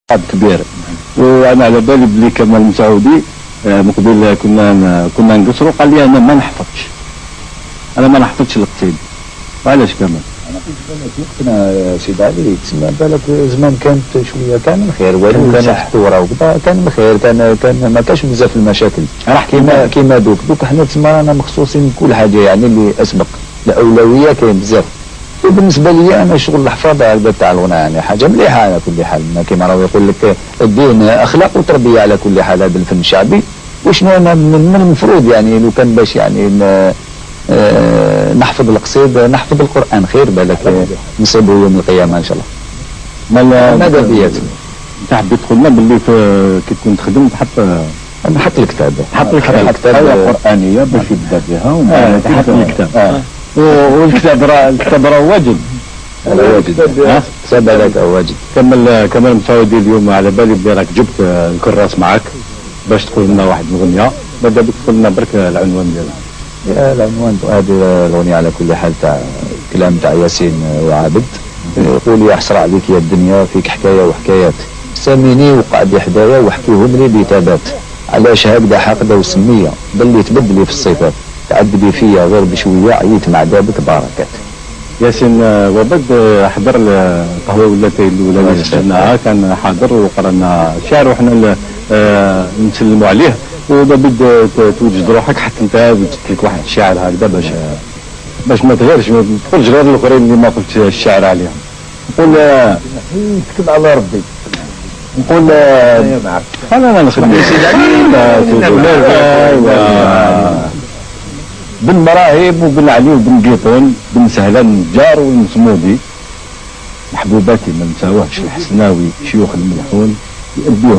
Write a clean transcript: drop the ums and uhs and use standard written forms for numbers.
كبير. وانا على بالي بلي كمال مسعودي مقبل كنا نقصروا، قال لي انا ما نحفظش، انا ما نحفظش القصيده. وعلاش كمال؟ انا كنت بالك وقتنا سيدي علي تسمى بالك زمان كانت شويه كان من خير، ولو كان الثوره وكذا كان من خير، كان ما كانش بزاف المشاكل. راح كيما دوك حنا تسمى رانا مخصوصين كل حاجه، يعني اللي اسبق الاولويه كاين بزاف. وبالنسبه لي انا شغل الحفاظه على تاع الغناء يعني حاجه مليحه على كل حال، كما راه يقول لك الدين اخلاق وتربيه على كل حال. هذا الفن الشعبي وشنو من المفروض يعني لو كان باش يعني نحفظ القصيد، نحفظ القران خير بالك نصيبه يوم القيامه ان شاء الله. ماذا بيات انت حبيت تقول لنا باللي كي تكون تخدم نحط الكتاب، حط الكتاب قرانيه باش يبدا بها تحط الكتاب. والكتاب راه واجب. كتاب هذاك واجب. كمال مسعودي اليوم على بالي بلي راك جبت الكراس معاك باش تقول لنا واحد الاغنيه، ماذا بك تقول لنا برك العنوان ديالها؟ العنوان هذه الاغنيه على كل حال تاع كلام تاع ياسين وعابد، يقول يا حسره عليك يا الدنيا فيك حكايه وحكايات، ساميني وقعدي حدايا واحكيهم لي بيتابات، علاش هكذا حاقده وسميه ضلي تبدلي في الصفات، تعذبي فيا غير بشويه عييت مع دابك بركات. ياسين وبد حضر القهوه ولاتي الاولى اللي شفناها، كان حاضر وقرانا الشعر وحنا نسلموا عليه، وبد توجد روحك حتى انت وجدت لك واحد الشعر هكذا باش ما تغيرش، ما تقولش غير الاخرين اللي ما قلت الشعر عليهم. نقول نتكل على ربي، نقول انا نخدم بن مراهب وبن علي وبن قيطون بن سهلان النجار والمصمودي، محبوباتي ما نساوهش الحسناوي شيوخ الملحون يأديهم